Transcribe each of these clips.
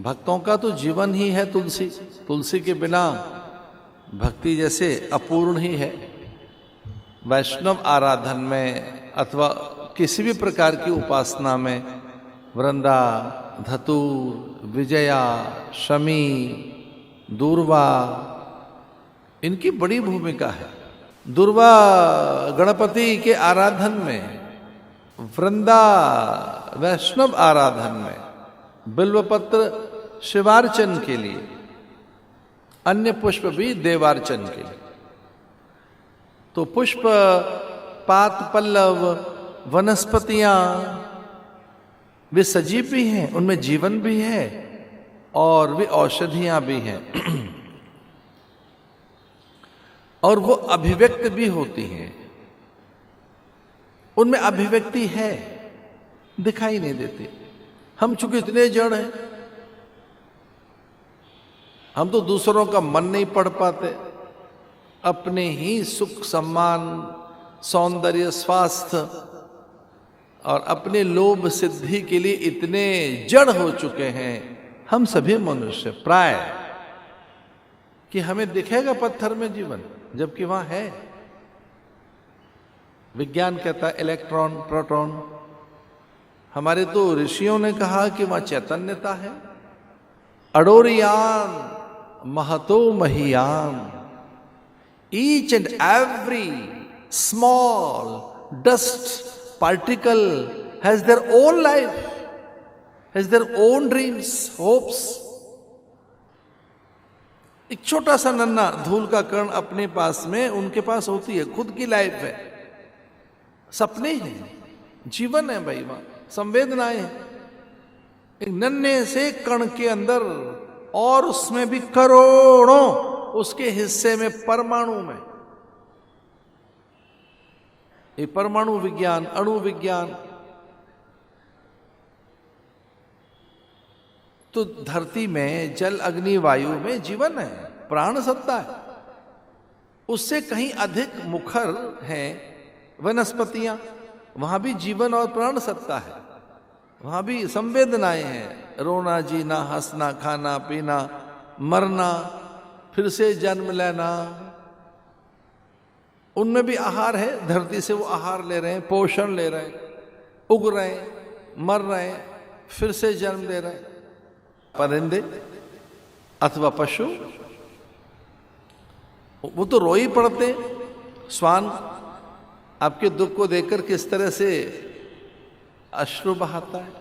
भक्तों का तो जीवन ही है तुलसी। तुलसी के बिना भक्ति जैसे अपूर्ण ही है। वैष्णव आराधन में अथवा किसी भी प्रकार की उपासना में वृंदा, धतूर, विजया, शमी, दूर्वा इनकी बड़ी भूमिका है। दूर्वा गणपति के आराधन में, वृंदा वैष्णव आराधन में, बिल्वपत्र शिवार्चन के लिए, अन्य पुष्प भी देवार्चन के लिए। तो पुष्प, पात, पल्लव, वनस्पतियां वे सजीव भी हैं, उनमें जीवन भी है और वे औषधियां भी हैं और वो अभिव्यक्त भी होती हैं। उनमें अभिव्यक्ति है, दिखाई नहीं देती। हम चूंकि इतने जड़ हैं, हम तो दूसरों का मन नहीं पढ़ पाते, अपने ही सुख, सम्मान, सौंदर्य, स्वास्थ्य और अपने लोभ सिद्धि के लिए इतने जड़ हो चुके हैं हम सभी मनुष्य प्राय, कि हमें दिखेगा पत्थर में जीवन, जबकि वहां है। विज्ञान कहता है इलेक्ट्रॉन, प्रोटॉन। हमारे तो ऋषियों ने कहा कि वहां चैतन्यता है। अडोरियान महतो महियान, each and every small dust particle has their own life, has their own dreams, hopes. एक छोटा सा नन्हा धूल का कण अपने पास में उनके पास होती है, खुद की लाइफ है, सपने हैं, जीवन है भाई, वहां संवेदनाएं हैं। एक नन्हे से कण के अंदर, और उसमें भी करोड़ों उसके हिस्से में, परमाणु में। ये परमाणु विज्ञान, अणु विज्ञान। तो धरती में जल, अग्नि, वायु में जीवन है, प्राण सत्ता है। उससे कहीं अधिक मुखर है वनस्पतियां, वहां भी जीवन और प्राण सत्ता है, वहां भी संवेदनाएं हैं। रोना, जीना, हंसना, खाना, पीना, मरना, फिर से जन्म लेना, उनमें भी आहार है। धरती से वो आहार ले रहे हैं, पोषण ले रहे हैं, उग रहे हैं, मर रहे हैं, फिर से जन्म ले रहे हैं। परिंदे अथवा पशु, वो तो रो ही पड़ते हैं। श्वान आपके दुख को देखकर किस तरह से अश्रु बहाता है।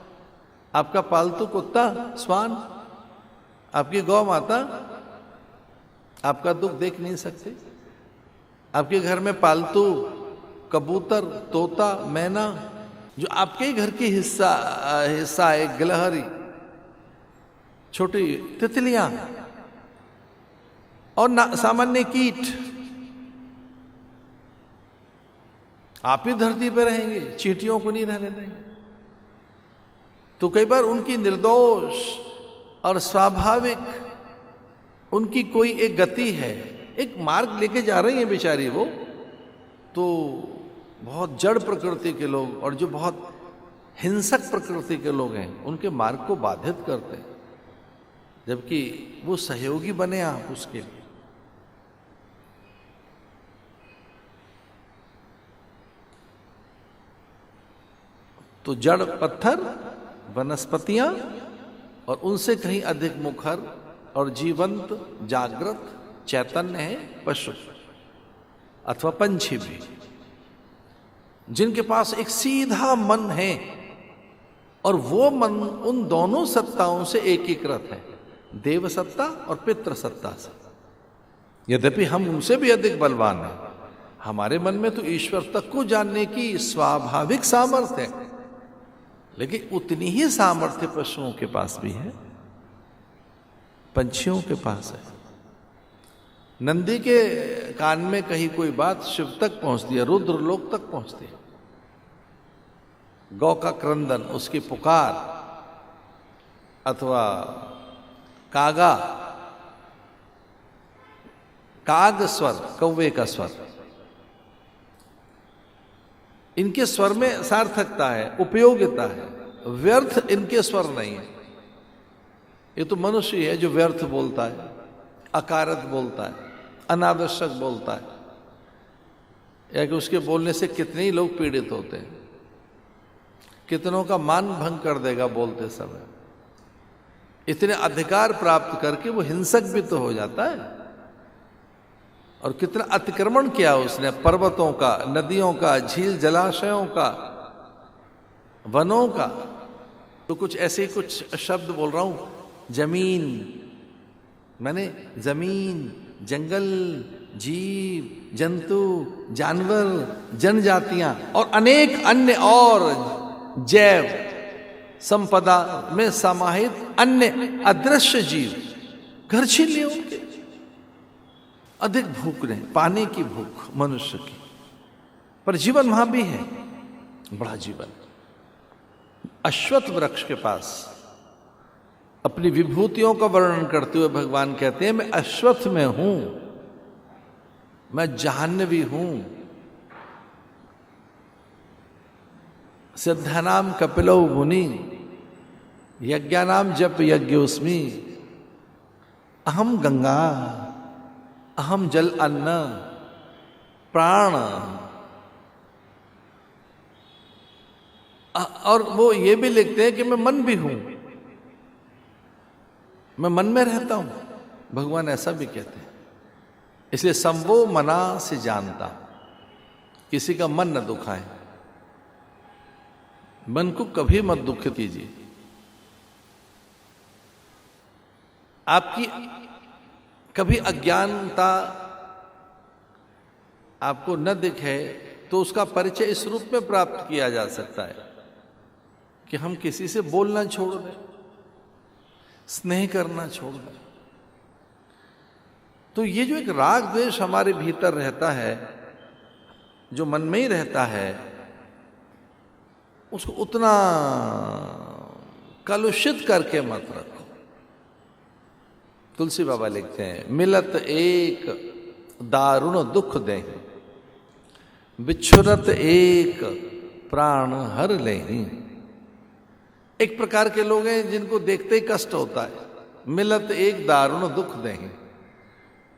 आपका पालतू कुत्ता श्वान, आपकी गौ माता आपका दुख देख नहीं सकती। आपके घर में पालतू कबूतर, तोता, मैना, जो आपके ही घर की हिस्सा है, गिलहरी, छोटी तितलियां और सामान्य कीट, आप ही धरती पर रहेंगे, चींटियों को नहीं रहने देंगे। तो कई बार उनकी निर्दोष और स्वाभाविक उनकी कोई एक गति है, एक मार्ग लेके जा रही है बेचारी वो। तो बहुत जड़ प्रकृति के लोग और जो बहुत हिंसक प्रकृति के लोग हैं, उनके मार्ग को बाधित करते हैं, जबकि वो सहयोगी बने आप उसके लिए। तो जड़ पत्थर, वनस्पतियां और उनसे कहीं अधिक मुखर और जीवंत, जागृत, चैतन्य है पशु अथवा पंछी भी, जिनके पास एक सीधा मन है और वो मन उन दोनों सत्ताओं से एकीकृत है, देव सत्ता और पितृ सत्ता से। यद्यपि हम उनसे भी अधिक बलवान हैं, हमारे मन में तो ईश्वर तक को जानने की स्वाभाविक सामर्थ्य है, लेकिन उतनी ही सामर्थ्य पशुओं के पास भी है, पंछियों के पास है। नंदी के कान में कहीं कोई बात शिव तक पहुंचती है, रुद्र लोक तक पहुंचती है। गौ का क्रंदन, उसकी पुकार, अथवा कागा, काग स्वर, कौवे का स्वर, इनके स्वर में सार्थकता है, उपयोगिता है, व्यर्थ इनके स्वर नहीं है। ये तो मनुष्य ही है जो व्यर्थ बोलता है, अकारत बोलता है, अनावश्यक बोलता है, या कि उसके बोलने से कितने ही लोग पीड़ित होते हैं, कितनों का मान भंग कर देगा बोलते समय। इतने अधिकार प्राप्त करके वो हिंसक भी तो हो जाता है। और कितना अतिक्रमण किया उसने पर्वतों का, नदियों का, झील जलाशयों का, वनों का। तो कुछ ऐसे कुछ शब्द बोल रहा हूं, जमीन माने जमीन, जंगल, जीव जंतु, जानवर, जनजातियां और अनेक अन्य और जैव संपदा में समाहित अन्य अदृश्य जीव घर छीन लिए उनके। अधिक भूख नहीं, पाने की भूख मनुष्य की, पर जीवन वहां भी है, बड़ा जीवन। अश्वत्थ वृक्ष के पास अपनी विभूतियों का वर्णन करते हुए भगवान कहते हैं, मैं अश्वत्थ में हूं, मैं जाह्नवी हूं, सिद्धानाम कपिलो मुनि, यज्ञानाम जप यज्ञोस्मि, अहम गंगा, अहम जल अन्न प्राण। और वो ये भी लिखते हैं कि मैं मन भी हूं, मैं मन में रहता हूं, भगवान ऐसा भी कहते हैं। इसलिए संभो मना से जानता, किसी का मन न दुखाए, मन को कभी मत दुखित कीजिए। आपकी कभी अज्ञानता आपको न दिखे तो उसका परिचय इस रूप में प्राप्त किया जा सकता है कि हम किसी से बोलना छोड़ दें, स्नेह करना छोड़ दें। तो ये जो एक राग द्वेष हमारे भीतर रहता है, जो मन में ही रहता है, उसको उतना कलुषित करके मत रखो। तुलसी बाबा लिखते हैं, मिलत एक दारुण दुख दे, बिछुरत एक प्राण हर लेहि। एक प्रकार के लोग हैं जिनको देखते ही कष्ट होता है, मिलत एक दारुण दुख दे।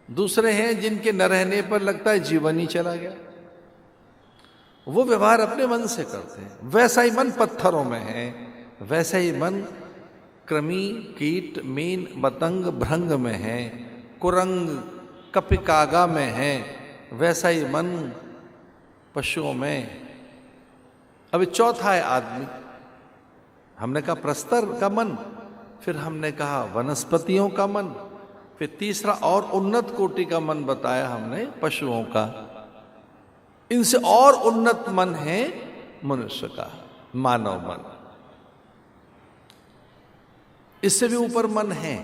दूसरे हैं जिनके न रहने पर लगता है जीवन ही चला गया। वो व्यवहार अपने मन से करते हैं। वैसा ही मन पत्थरों में है, वैसा ही मन कृमि, कीट, मीन, मतंग, भृंग में है, कुरंग, कपिकागा में है, वैसा ही मन पशुओं में। अभी चौथा है आदमी। हमने कहा प्रस्तर का मन, फिर हमने कहा वनस्पतियों का मन, फिर तीसरा और उन्नत कोटि का मन बताया हमने, पशुओं का। इनसे और उन्नत मन है मनुष्य का, मानव मन। इससे भी ऊपर मन है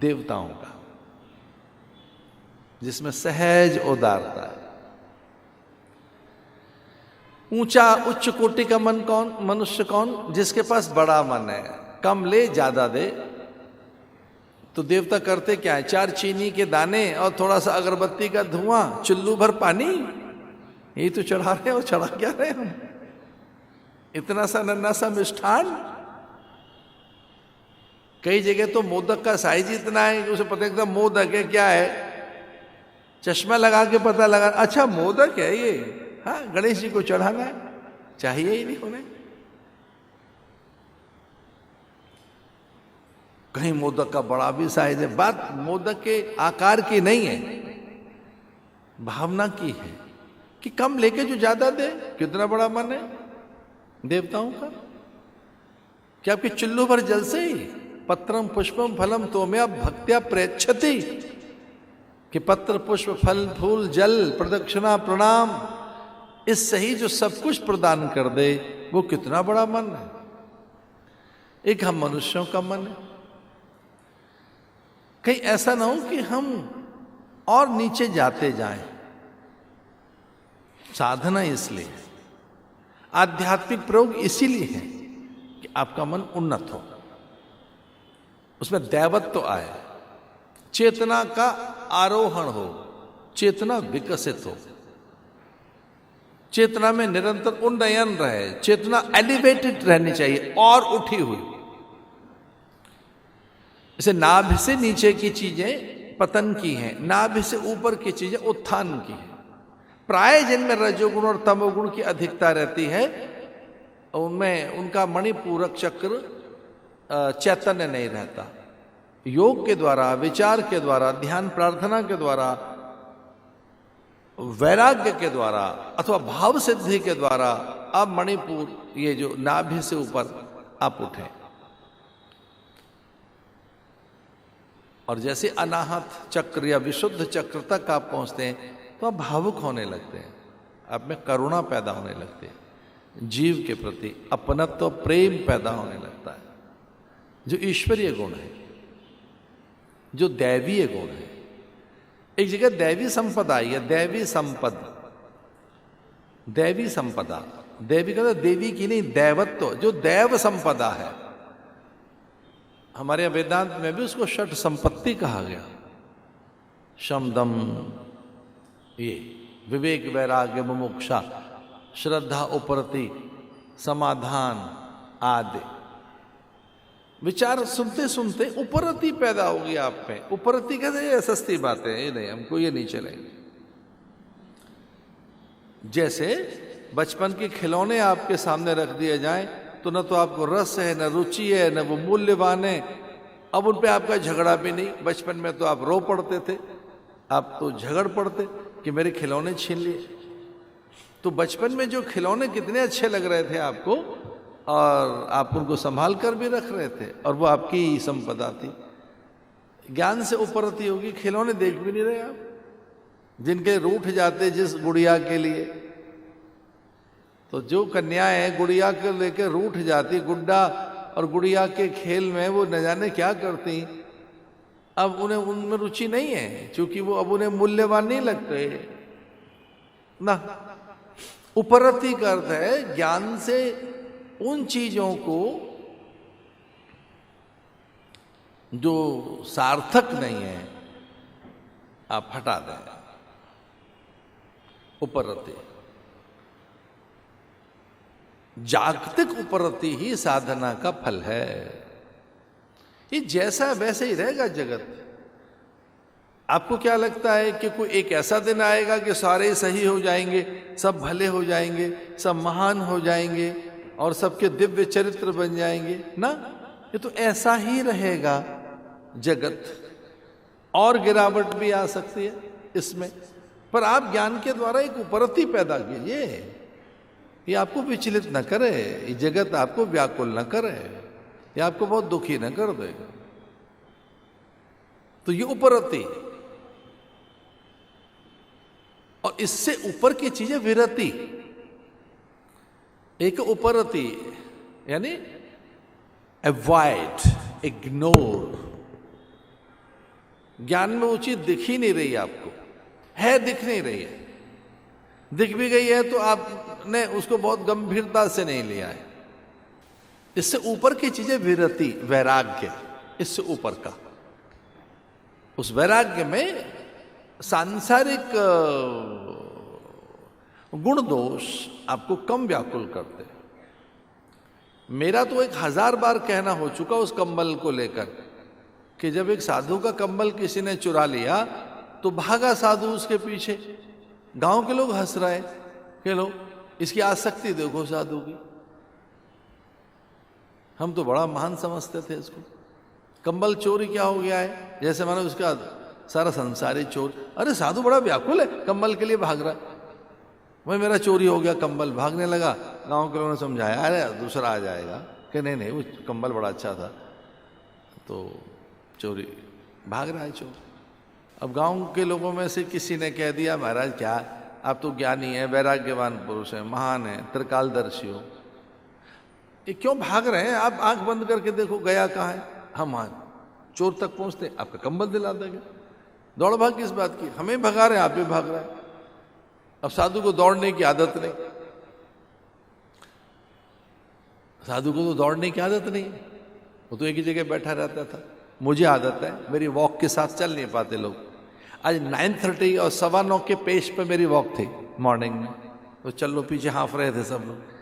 देवताओं का, जिसमें सहज उदारता है। ऊंचा उच्च कोटि का मन कौन? मनुष्य कौन? जिसके पास बड़ा मन है, कम ले ज्यादा दे। तो देवता करते क्या है? 4 चीनी के दाने और थोड़ा सा अगरबत्ती का धुआं, चुल्लू भर पानी, यही तो चढ़ा रहे हैं। और चढ़ा क्या रहे हम? इतना सा नन्ना सा मिष्ठान। कई जगह तो मोदक का साइज इतना है कि उसे पता एकदम मोदक है क्या है, चश्मा लगा के पता लगा, अच्छा मोदक है ये, हाँ गणेश जी को चढ़ाना है, चाहिए ही नहीं उन्हें। कहीं मोदक का बड़ा भी साइज है। बात मोदक के आकार की नहीं है, भावना की है कि कम लेके जो ज्यादा दे। कितना बड़ा मन है देवताओं का। क्या आपके चुल्लू भर जल से ही पत्रम पुष्पम फलम तोम्या भक्त्या प्रेक्षति, कि पत्र पुष्प फल फूल जल प्रदक्षिणा प्रणाम, इससे ही जो सब कुछ प्रदान कर दे, वो कितना बड़ा मन है। एक हम मनुष्यों का मन है। कहीं ऐसा ना हो कि हम और नीचे जाते जाएं। साधना इसलिए, आध्यात्मिक प्रयोग इसीलिए है कि आपका मन उन्नत हो, उसमें दैवत्व आए, चेतना का आरोहण हो, चेतना विकसित हो, चेतना में निरंतर उन्नयन रहे, चेतना एलिवेटेड रहनी चाहिए और उठी हुई। जैसे नाभि से नीचे की चीजें पतन की हैं, नाभि से ऊपर की चीजें उत्थान की हैं। प्राय जिनमें रजोगुण और तमोगुण की अधिकता रहती है उनमें उनका मणिपूरक चक्र चैतन्य नहीं रहता। योग के द्वारा, विचार के द्वारा, ध्यान प्रार्थना के द्वारा, वैराग्य के द्वारा अथवा भाव सिद्धि के द्वारा अब मणिपुर, ये जो नाभि से ऊपर आप उठे, और जैसे अनाहत चक्र या विशुद्ध चक्र तक आप पहुंचते हैं तो आप भावुक होने लगते हैं, आप में करुणा पैदा होने लगती है, जीव के प्रति अपनत्व प्रेम पैदा होने लगता है, जो ईश्वरीय गुण है, जो दैवीय गुण है। एक जगह दैवी संपदा आई है, दैवी संपद, दैवी संपदा, देवी का देवी की नहीं, दैवत्व, जो दैव संपदा है। हमारे वेदांत में भी उसको षट संपत्ति कहा गया। शम दम, ये विवेक वैराग्य मुमुक्षा, श्रद्धा उपरति, समाधान आदि। विचार सुनते सुनते उपरति पैदा होगी आप में। उपरति कहते हैं सस्ती बात है, ये नहीं, हमको ये नहीं चलेंगे। जैसे बचपन के खिलौने आपके सामने रख दिए जाएं तो न तो आपको रस है, न रुचि है, न वो मूल्यवान है। अब उन पे आपका झगड़ा भी नहीं। बचपन में तो आप रो पड़ते थे, आप तो झगड़ पड़ते कि मेरे खिलौने छीन लिए। तो बचपन में जो खिलौने कितने अच्छे लग रहे थे आपको, और आप उनको संभाल कर भी रख रहे थे, और वो आपकी ही संपदा थी। ज्ञान से उपरति होगी, खिलौने देख भी नहीं रहे आप, जिनके रूठ जाते जिस गुड़िया के लिए। तो जो कन्याएं गुड़िया को लेकर रूठ जाती, गुड्डा और गुड़िया के खेल में वो न जाने क्या करती, अब उन्हें उनमें रुचि नहीं है, क्योंकि वो अब उन्हें मूल्यवान नहीं लगते ना। उपरति का अर्थ है ज्ञान से उन चीजों को जो सार्थक नहीं है आप हटा दें। उपरति, जागतिक उपरति ही साधना का फल है। ये जैसा वैसे ही रहेगा जगत। आपको क्या लगता है कि कोई एक ऐसा दिन आएगा कि सारे सही हो जाएंगे, सब भले हो जाएंगे, सब महान हो जाएंगे और सबके दिव्य चरित्र बन जाएंगे? ना, ये तो ऐसा ही रहेगा जगत। और गिरावट भी आ सकती है इसमें, पर आप ज्ञान के द्वारा एक उपरति पैदा कीजिए। ये आपको विचलित न करे, ये जगत आपको व्याकुल न करे, ये आपको बहुत दुखी न कर देगा। तो ये उपरति, और इससे ऊपर की चीजें विरति। एक उपरति यानी अवॉइड, इग्नोर। ज्ञान में वो चीज दिख ही नहीं रही आपको, है दिख नहीं रही है, दिख भी गई है तो आपने उसको बहुत गंभीरता से नहीं लिया है। इससे ऊपर की चीजें विरति, वैराग्य, इससे ऊपर का। उस वैराग्य में सांसारिक गुण दोष आपको कम व्याकुल करते। मेरा तो 1000 बार कहना हो चुका उस कंबल को लेकर कि जब एक साधु का कंबल किसी ने चुरा लिया तो भागा साधु उसके पीछे। गांव के लोग हंस रहे कि लो इसकी आसक्ति देखो साधु की। हम तो बड़ा महान समझते थे इसको। कंबल चोरी क्या हो गया है, जैसे मानो उसका सारा संसारी चोर। अरे साधु बड़ा व्याकुल है, कंबल के लिए भाग रहा है। वही मेरा चोरी हो गया, कंबल, भागने लगा। गांव के लोगों ने समझाया, अरे दूसरा आ जाएगा कि नहीं नहीं वो कंबल बड़ा अच्छा था, तो चोरी, भाग रहा है चोर। अब गांव के लोगों में से किसी ने कह दिया, महाराज क्या आप तो ज्ञानी हैं, वैराग्यवान पुरुष हैं, महान हैं, त्रिकालदर्शी हो, ये क्यों भाग रहे हैं? आप आंख बंद करके देखो गया कहाँ है। हम हाँ चोर तक पहुंचते आपका कंबल दिला देंगे। दौड़ भाग किस बात की? हमें भगा रहे हैं, आप भी भाग रहे हैं। अब साधु को दौड़ने की आदत नहीं, साधु को तो दौड़ने की आदत नहीं, वो तो एक ही जगह बैठा रहता था। मुझे आदत है, मेरी वॉक के साथ चल नहीं पाते लोग। आज 9:30 और 9:15 के पेश पे मेरी वॉक थी मॉर्निंग में, तो चलो पीछे हाँफ रहे थे सब लोग।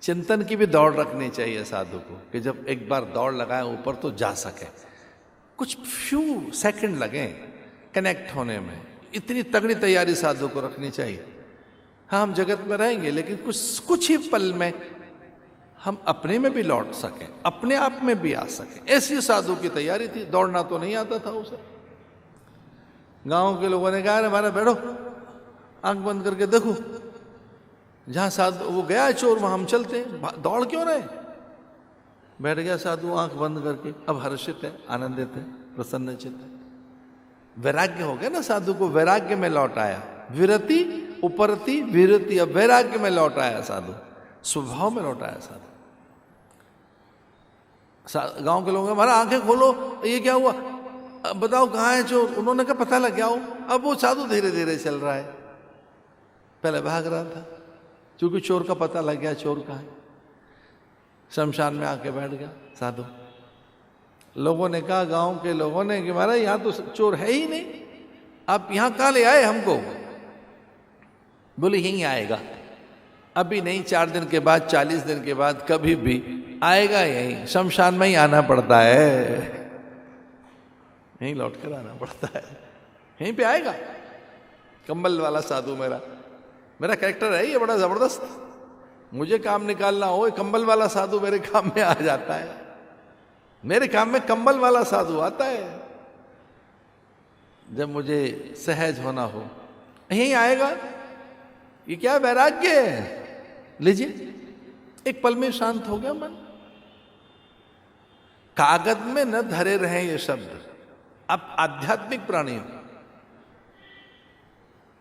चिंतन की भी दौड़ रखनी चाहिए साधु को कि जब एक बार दौड़ लगाए ऊपर तो जा सके। कुछ फ्यू सेकंड लगे कनेक्ट होने में, इतनी तगड़ी तैयारी साधु को रखनी चाहिए। हाँ, हम जगत में रहेंगे लेकिन कुछ ही पल में हम अपने में भी लौट सकें, अपने आप में भी आ सकें, ऐसी साधु की तैयारी थी। दौड़ना तो नहीं आता था उसे। गांव के लोगों ने कहा, अरे हमारा बैठो, आंख बंद करके देखो, जहां साधु वो गया चोर वहां हम चलते, दौड़ क्यों रहे। बैठ गया साधु आंख बंद करके, अब हर्षित है, आनंदित है, प्रसन्नचित है, वैराग्य हो गया ना साधु को, वैराग्य में लौट आया। विरति उपरति विरति, अब वैराग्य में लौट आया साधु, स्वभाव में लौट आया साधु। गांव के लोग, हमारा आंखें खोलो, ये क्या हुआ, अब बताओ कहाँ है चोर। उन्होंने कहा पता लग गया हो। अब वो साधु धीरे धीरे चल रहा है, पहले भाग रहा था, क्योंकि चोर का पता लग गया चोर कहाँ है। शमशान में आके बैठ गया साधु। लोगों ने कहा, गांव के लोगों ने, कि महाराज यहाँ तो चोर है ही नहीं, आप यहाँ कहाँ ले आए हमको। बोले यहीं आएगा, अभी नहीं, 4 दिन के बाद, 40 दिन के बाद, कभी भी आएगा, यहीं शमशान में ही आना पड़ता है, यहीं लौट कर आना पड़ता है, यहीं पे आएगा। कंबल वाला साधु मेरा कैरेक्टर है ये बड़ा जबरदस्त। मुझे काम निकालना हो, कंबल वाला साधु मेरे काम में आ जाता है, मेरे काम में कंबल वाला साधु आता है। जब मुझे सहज होना हो, यहीं आएगा। ये क्या वैराग्य है, लीजिए, एक पल में शांत हो गया मन। कागज में न धरे रहे ये शब्द। आप आध्यात्मिक प्राणी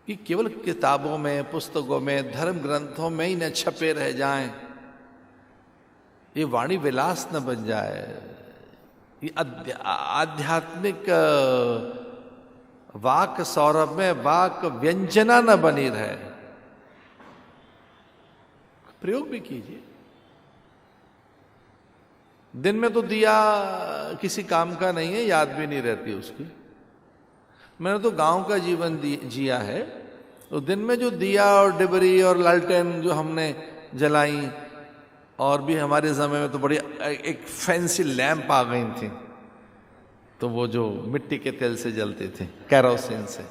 कि केवल किताबों में, पुस्तकों में, धर्म ग्रंथों में ही न छपे रह जाएं, ये वाणी विलास न बन जाए, ये आध्यात्मिक वाक सौरभ में वाक व्यंजना न बनी रहे। प्रयोग भी कीजिए। दिन में तो दिया किसी काम का नहीं है, याद भी नहीं रहती उसकी। मैंने तो गांव का जीवन जिया है, तो दिन में जो दिया और डिबरी और लालटेन जो हमने जलाई, और भी हमारे समय में तो बड़ी एक फैंसी लैंप आ गई थी, तो वो जो मिट्टी के तेल से जलते थे, कैरोसिन से।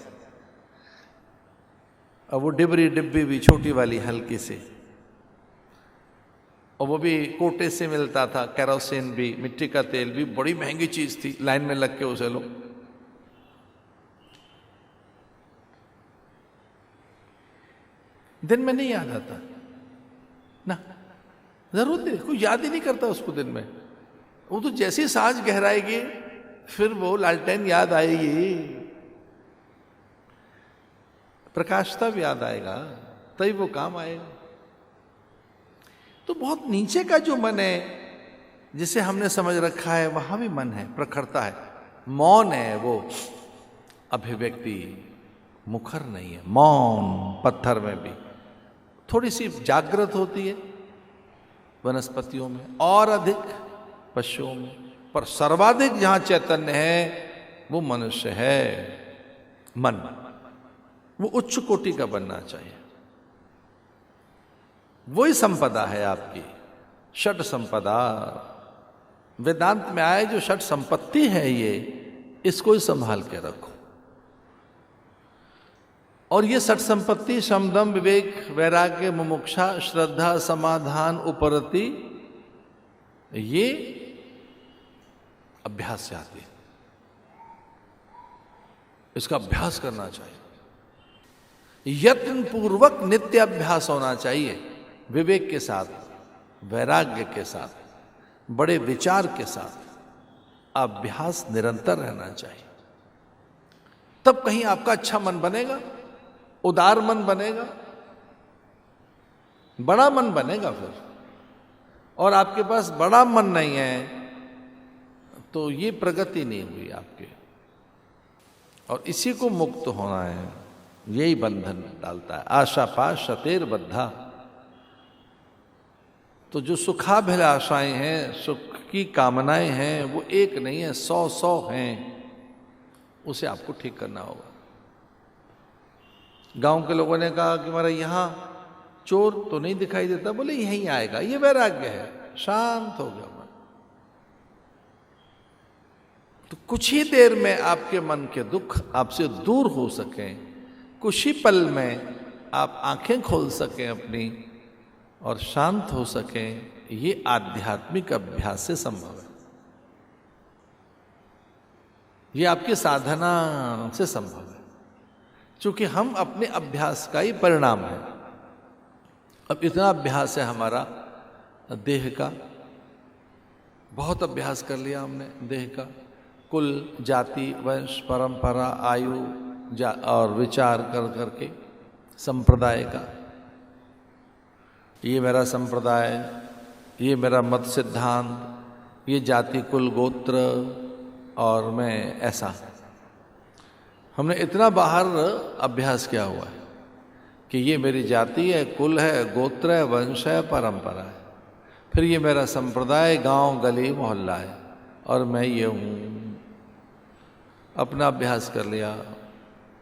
और वो डिबरी डिब्बी भी छोटी वाली हल्की सी, और वो भी कोटे से मिलता था, कैरोसिन भी, मिट्टी का तेल भी, बड़ी महंगी चीज थी। लाइन में लग के उसे लो। दिन में नहीं याद आता ना, जरूरत नहीं, कोई याद ही नहीं करता उसको दिन में। वो तो जैसी सांझ गहराएगी फिर वो लालटेन याद आएगी, प्रकाश तब याद आएगा, तभी वो काम आएगा। तो बहुत नीचे का जो मन है, जिसे हमने समझ रखा है, वहां भी मन है, प्रखरता है, मौन है, वो अभिव्यक्ति मुखर नहीं है। मौन पत्थर में भी थोड़ी सी जागृत होती है, वनस्पतियों में और अधिक पशुओं में, पर सर्वाधिक जहां चैतन्य है वो मनुष्य है। मन वो उच्च कोटि का बनना चाहिए। वही संपदा है आपकी, षट संपदा। वेदांत में आए जो षट संपत्ति है, ये इसको ही संभाल के रखो। और ये षट संपत्ति शम दम विवेक वैराग्य मुमुक्षा श्रद्धा समाधान उपरति, ये अभ्यास से आती है। इसका अभ्यास करना चाहिए, यत्न पूर्वक नित्य अभ्यास होना चाहिए, विवेक के साथ, वैराग्य के साथ, बड़े विचार के साथ अभ्यास निरंतर रहना चाहिए। तब कहीं आपका अच्छा मन बनेगा, उदार मन बनेगा, बड़ा मन बनेगा फिर। और आपके पास बड़ा मन नहीं है तो ये प्रगति नहीं हुई आपके। और इसी को मुक्त होना है, यही बंधन डालता है। आशा पाश शतेर बद्धा। तो जो सुखाभिलाषाएं हैं, सुख की कामनाएं हैं, वो एक नहीं है, 100 हैं। उसे आपको ठीक करना होगा। गांव के लोगों ने कहा कि हमारा यहां चोर तो नहीं दिखाई देता, बोले यहीं आएगा, ये वैराग्य है। शांत हो गया मन, तो कुछ ही देर में आपके मन के दुख आपसे दूर हो सकें, कुछ ही पल में आप आंखें खोल सकें अपनी और शांत हो सकें, ये आध्यात्मिक अभ्यास से संभव है। ये आपकी साधना से संभव है, क्योंकि हम अपने अभ्यास का ही परिणाम है। अब इतना अभ्यास है हमारा देह का, बहुत अभ्यास कर लिया हमने देह का, कुल, जाति, वंश, परंपरा, आयु और विचार कर करके संप्रदाय का, ये मेरा संप्रदाय, ये मेरा मत सिद्धांत, ये जाति, कुल, गोत्र और मैं ऐसा। हमने इतना बाहर अभ्यास किया हुआ है कि ये मेरी जाति है, कुल है, गोत्र है, वंश है, परंपरा है, फिर ये मेरा संप्रदाय, गांव, गली, मोहल्ला है और मैं ये हूँ। अपना अभ्यास कर लिया,